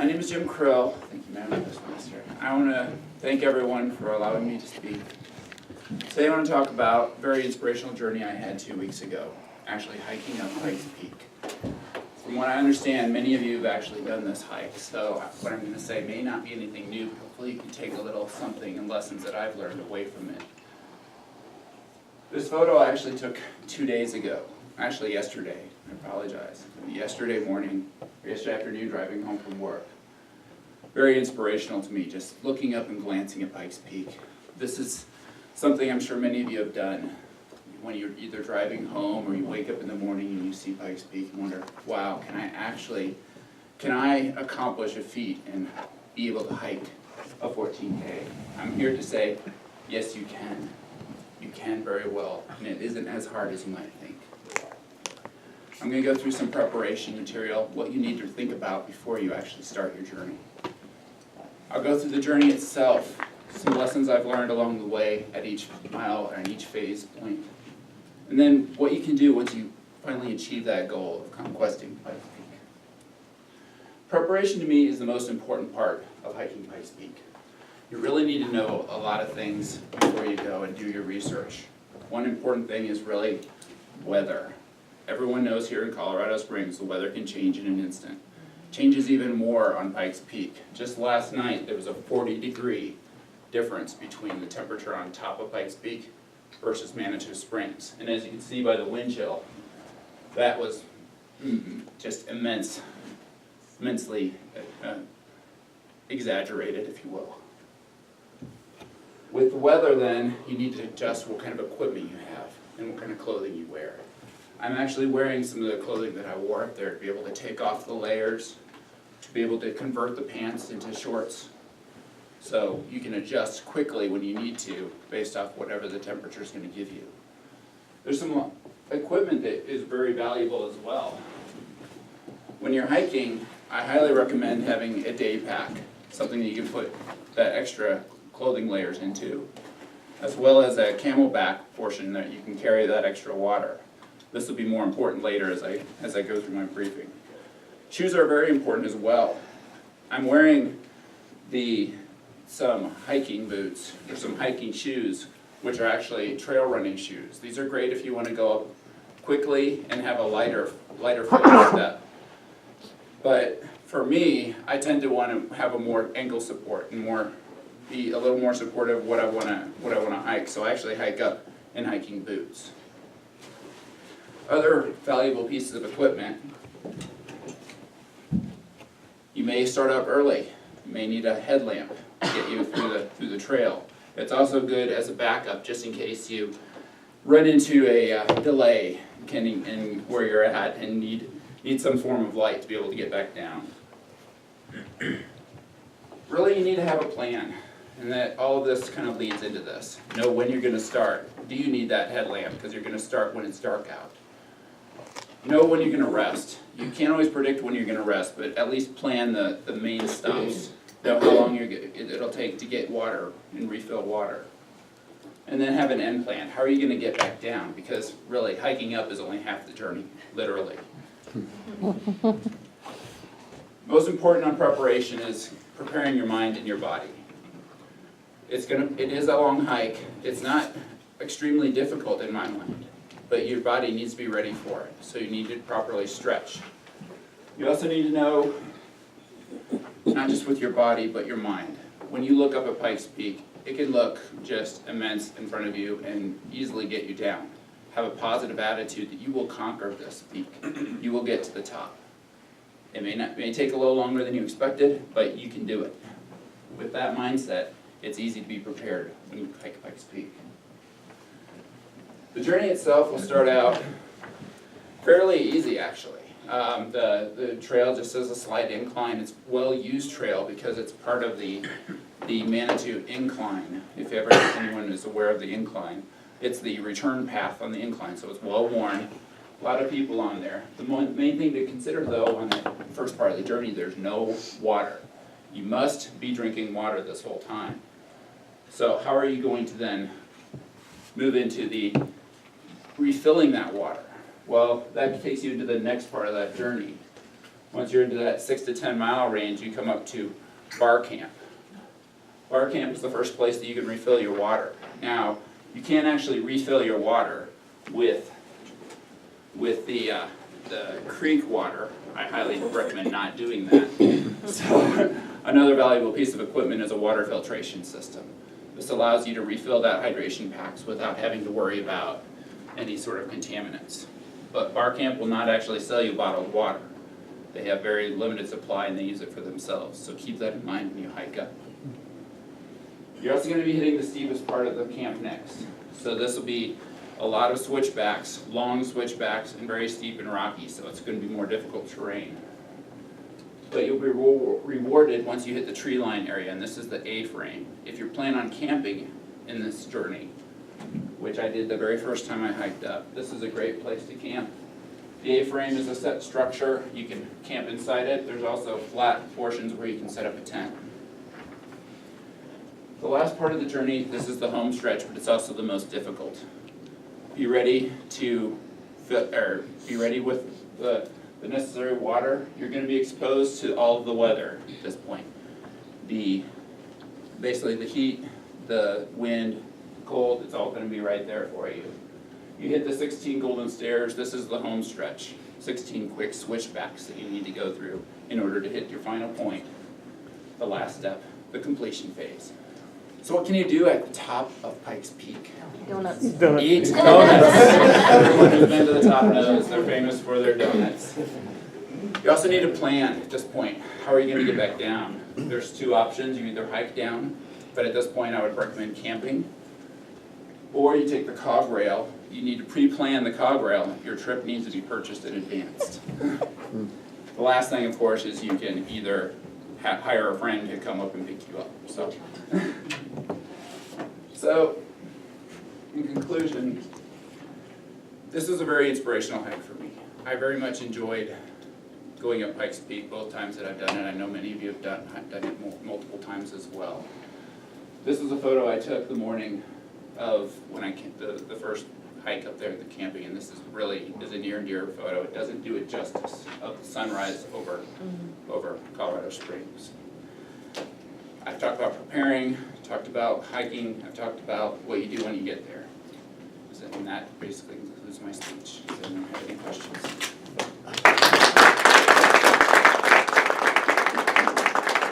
My name is Jim Krill. Thank you, Madam Postmaster. I want to thank everyone for allowing me to speak. Today I want to talk about a very inspirational journey I had 2 weeks ago, actually hiking up Pikes Peak. From what I understand, many of you have actually done this hike, so what I'm going to say may not be anything new, but hopefully you can take a little something and lessons that I've learned away from it. This photo I actually took 2 days ago, actually yesterday, I apologize. Yesterday morning, or yesterday afternoon driving home from work. Very inspirational to me, just looking up and glancing at Pikes Peak. This is something I'm sure many of you have done when you're either driving home or you wake up in the morning and you see Pikes Peak and wonder, wow, can I accomplish a feat and be able to hike a 14K? I'm here to say, yes you can. You can very well, and it isn't as hard as you might think. I'm going to go through some preparation material, what you need to think about before you actually start your journey. I'll go through the journey itself, some lessons I've learned along the way at each mile and each phase point, and then what you can do once you finally achieve that goal of conquesting Pikes Peak. Preparation to me is the most important part of hiking Pikes Peak. You really need to know a lot of things before you go and do your research. One important thing is really weather. Everyone knows here in Colorado Springs the weather can change in an instant. Changes even more on Pikes Peak. Just last night there was a 40-degree difference between the temperature on top of Pikes Peak versus Manitou Springs. And as you can see by the wind chill, that was just immensely exaggerated, if you will. With the weather then, you need to adjust what kind of equipment you have and what kind of clothing you wear. I'm actually wearing some of the clothing that I wore up there to be able to take off the layers, to be able to convert the pants into shorts, so you can adjust quickly when you need to based off whatever the temperature is going to give you. There's some equipment that is very valuable as well. When you're hiking, I highly recommend having a day pack, something that you can put that extra clothing layers into, as well as a camelback portion that you can carry that extra water. This will be more important later as I go through my briefing. Shoes are very important as well. I'm wearing some hiking boots, or some hiking shoes, which are actually trail running shoes. These are great if you want to go up quickly and have a lighter footstep. But for me, I tend to want to have a more ankle support and be a little more supportive of what I want to hike. So I actually hike up in hiking boots. Other valuable pieces of equipment. You may start up early. You may need a headlamp to get you through the trail. It's also good as a backup just in case you run into a delay in where you're at and need some form of light to be able to get back down. Really, you need to have a plan, and that all of this kind of leads into this. Know when you're going to start. Do you need that headlamp because you're going to start when it's dark out? Know when you're going to rest. You can't always predict when you're going to rest, but at least plan the main stops. Know how long it'll take to get water and refill water. And then have an end plan. How are you going to get back down? Because really, hiking up is only half the journey, literally. Most important on preparation is preparing your mind and your body. It is a long hike. It's not extremely difficult in my mind, but your body needs to be ready for it, so you need to properly stretch. You also need to know, not just with your body, but your mind. When you look up at Pikes Peak, it can look just immense in front of you and easily get you down. Have a positive attitude that you will conquer this peak. You will get to the top. It may take a little longer than you expected, but you can do it. With that mindset, it's easy to be prepared when you hike Pikes Peak. The journey itself will start out fairly easy, actually. The trail just has a slight incline. It's a well-used trail because it's part of the Manitou incline. If ever anyone is aware of the incline, it's the return path on the incline, so it's well-worn. A lot of people on there. The main thing to consider, though, on the first part of the journey, there's no water. You must be drinking water this whole time. So how are you going to then move into the refilling that water? Well, that takes you into the next part of that journey. Once you're into that 6 to 10 mile range, you come up to bar camp. Bar camp is the first place that you can refill your water. Now, you can't actually refill your water with the creek water. I highly recommend not doing that. So, another valuable piece of equipment is a water filtration system. This allows you to refill that hydration packs without having to worry about any sort of contaminants. But bar camp will not actually sell you bottled water. They have very limited supply and they use it for themselves, so keep that in mind when you hike up. You're also going to be hitting the steepest part of the camp next. So this will be a lot of switchbacks, long switchbacks, and very steep and rocky, so it's going to be more difficult terrain. But you'll be rewarded once you hit the tree line area, and this is the A-frame. If you're planning on camping in this journey, which I did the very first time I hiked up, this is a great place to camp. The A-frame is a set structure. You can camp inside it. There's also flat portions where you can set up a tent. The last part of the journey, this is the home stretch, but it's also the most difficult. Be ready with the necessary water. You're going to be exposed to all of the weather at this point. Basically the heat, the wind, the cold, it's all going to be right there for you. You hit the 16 golden stairs. This is the home stretch. 16 quick switchbacks that you need to go through in order to hit your final point, the last step, the completion phase. So what can you do at the top of Pikes Peak? Donuts. Eat donuts. Everyone who's been to the top knows they're famous for their donuts. You also need a plan at this point. How are you going to get back down? There's two options. You either hike down, but at this point I would recommend camping, or you take the cog rail. You need to pre-plan the cog rail. Your trip needs to be purchased in advance. The last thing, of course, is you can either hire a friend to come up and pick you up. So, in conclusion, this was a very inspirational hike for me. I very much enjoyed going up Pikes Peak both times that I've done it. I know many of you have done it multiple times as well. This was a photo I took the morning of when I came, the first hike up there, the camping, and this is a near and dear photo. It doesn't do it justice of the sunrise over Colorado Springs. I've talked about preparing, talked about hiking, I've talked about what you do when you get there. And that basically concludes my speech. Does anyone have any questions?